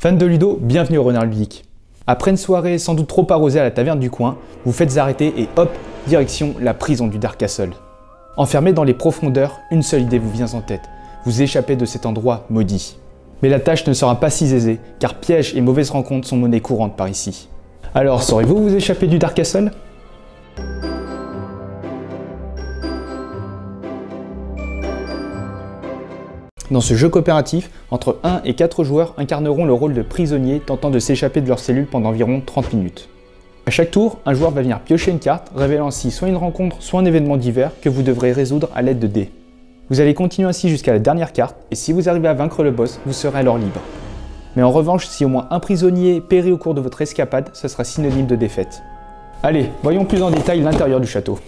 Fans de Ludo, bienvenue au Renard Ludique. Après une soirée sans doute trop arrosée à la taverne du coin, vous faites arrêter et hop, direction la prison du Dark Castle. Enfermé dans les profondeurs, une seule idée vous vient en tête, vous échappez de cet endroit maudit. Mais la tâche ne sera pas si aisée, car pièges et mauvaises rencontres sont monnaie courante par ici. Alors, saurez-vous vous échapper du Dark Castle ? Dans ce jeu coopératif, entre 1 et 4 joueurs incarneront le rôle de prisonniers tentant de s'échapper de leur cellule pendant environ 30 minutes. À chaque tour, un joueur va venir piocher une carte, révélant ainsi soit une rencontre, soit un événement divers que vous devrez résoudre à l'aide de dés. Vous allez continuer ainsi jusqu'à la dernière carte, et si vous arrivez à vaincre le boss, vous serez alors libre. Mais en revanche, si au moins un prisonnier périt au cours de votre escapade, ce sera synonyme de défaite. Allez, voyons plus en détail l'intérieur du château.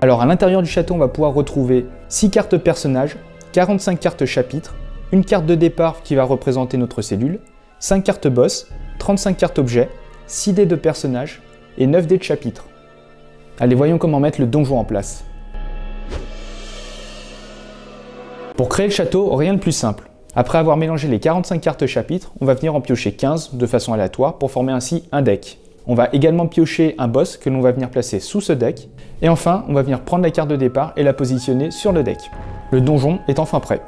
Alors à l'intérieur du château, on va pouvoir retrouver 6 cartes personnages, 45 cartes chapitres, une carte de départ qui va représenter notre cellule, 5 cartes boss, 35 cartes objets, 6 dés de personnages et 9 dés de chapitre. Allez, voyons comment mettre le donjon en place. Pour créer le château, rien de plus simple. Après avoir mélangé les 45 cartes chapitres, on va venir en piocher 15 de façon aléatoire pour former ainsi un deck. On va également piocher un boss que l'on va venir placer sous ce deck. Et enfin, on va venir prendre la carte de départ et la positionner sur le deck. Le donjon est enfin prêt.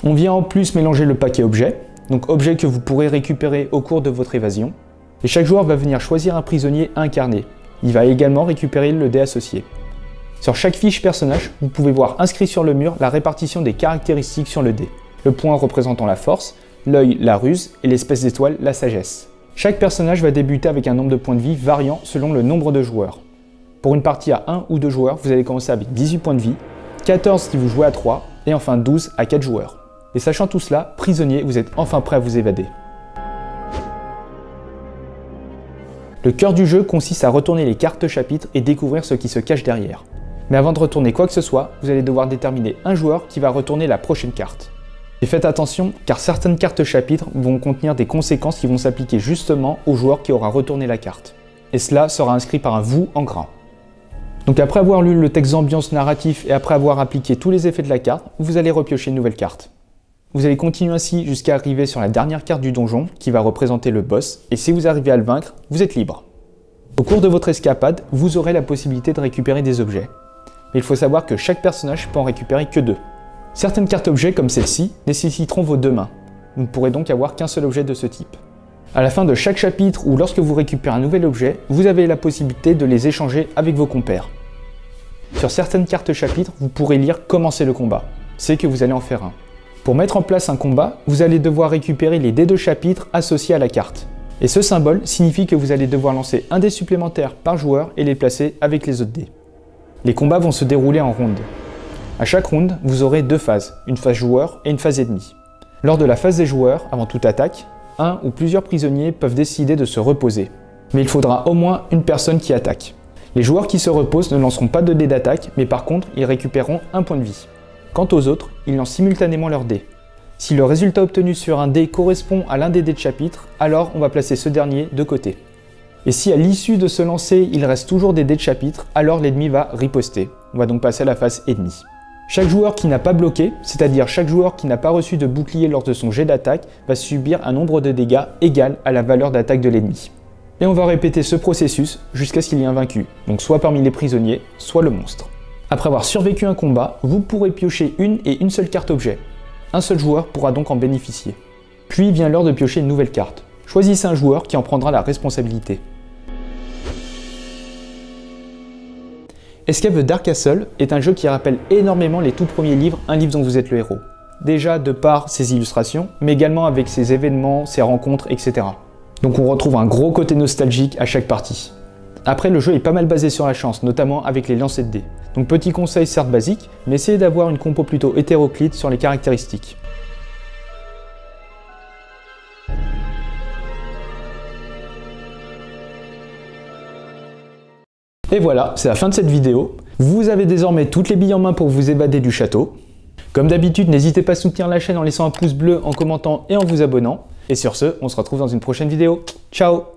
On vient en plus mélanger le paquet objet, donc objet que vous pourrez récupérer au cours de votre évasion. Et chaque joueur va venir choisir un prisonnier incarné. Il va également récupérer le dé associé. Sur chaque fiche personnage, vous pouvez voir inscrit sur le mur la répartition des caractéristiques sur le dé. Le point représentant la force, l'œil la ruse et l'espèce d'étoile la sagesse. Chaque personnage va débuter avec un nombre de points de vie variant selon le nombre de joueurs. Pour une partie à 1 ou 2 joueurs, vous allez commencer avec 18 points de vie, 14 si vous jouez à 3, et enfin 12 à 4 joueurs. Et sachant tout cela, prisonnier, vous êtes enfin prêt à vous évader. Le cœur du jeu consiste à retourner les cartes chapitres et découvrir ce qui se cache derrière. Mais avant de retourner quoi que ce soit, vous allez devoir déterminer un joueur qui va retourner la prochaine carte. Et faites attention, car certaines cartes chapitres vont contenir des conséquences qui vont s'appliquer justement au joueur qui aura retourné la carte. Et cela sera inscrit par un « vous » en gras. Donc après avoir lu le texte d'ambiance narratif et après avoir appliqué tous les effets de la carte, vous allez repiocher une nouvelle carte. Vous allez continuer ainsi jusqu'à arriver sur la dernière carte du donjon qui va représenter le boss, et si vous arrivez à le vaincre, vous êtes libre. Au cours de votre escapade, vous aurez la possibilité de récupérer des objets. Mais il faut savoir que chaque personnage peut en récupérer que 2. Certaines cartes objets comme celle-ci nécessiteront vos 2 mains. Vous ne pourrez donc avoir qu'un seul objet de ce type. À la fin de chaque chapitre ou lorsque vous récupérez un nouvel objet, vous avez la possibilité de les échanger avec vos compères. Sur certaines cartes chapitres, vous pourrez lire « Commencer le combat ». C'est que vous allez en faire un. Pour mettre en place un combat, vous allez devoir récupérer les dés de chapitre associés à la carte. Et ce symbole signifie que vous allez devoir lancer un dé supplémentaire par joueur et les placer avec les autres dés. Les combats vont se dérouler en ronde. À chaque round, vous aurez 2 phases, une phase joueur et une phase ennemi. Lors de la phase des joueurs, avant toute attaque, un ou plusieurs prisonniers peuvent décider de se reposer. Mais il faudra au moins une personne qui attaque. Les joueurs qui se reposent ne lanceront pas de dés d'attaque, mais par contre, ils récupéreront un point de vie. Quant aux autres, ils lancent simultanément leurs dés. Si le résultat obtenu sur un dé correspond à l'un des dés de chapitre, alors on va placer ce dernier de côté. Et si à l'issue de ce lancer, il reste toujours des dés de chapitre, alors l'ennemi va riposter. On va donc passer à la phase ennemie. Chaque joueur qui n'a pas bloqué, c'est-à-dire chaque joueur qui n'a pas reçu de bouclier lors de son jet d'attaque, va subir un nombre de dégâts égal à la valeur d'attaque de l'ennemi. Et on va répéter ce processus jusqu'à ce qu'il y ait un vaincu, donc soit parmi les prisonniers, soit le monstre. Après avoir survécu un combat, vous pourrez piocher une et une seule carte objet. Un seul joueur pourra donc en bénéficier. Puis vient l'heure de piocher une nouvelle carte. Choisissez un joueur qui en prendra la responsabilité. Escape the Dark Castle est un jeu qui rappelle énormément les tout premiers livres, un livre dont vous êtes le héros. Déjà de par ses illustrations, mais également avec ses événements, ses rencontres, etc. Donc on retrouve un gros côté nostalgique à chaque partie. Après, le jeu est pas mal basé sur la chance, notamment avec les lancers de dés. Donc petit conseil certes basique, mais essayez d'avoir une compo plutôt hétéroclite sur les caractéristiques. Et voilà, c'est la fin de cette vidéo. Vous avez désormais toutes les billes en main pour vous évader du château. Comme d'habitude, n'hésitez pas à soutenir la chaîne en laissant un pouce bleu, en commentant et en vous abonnant. Et sur ce, on se retrouve dans une prochaine vidéo. Ciao!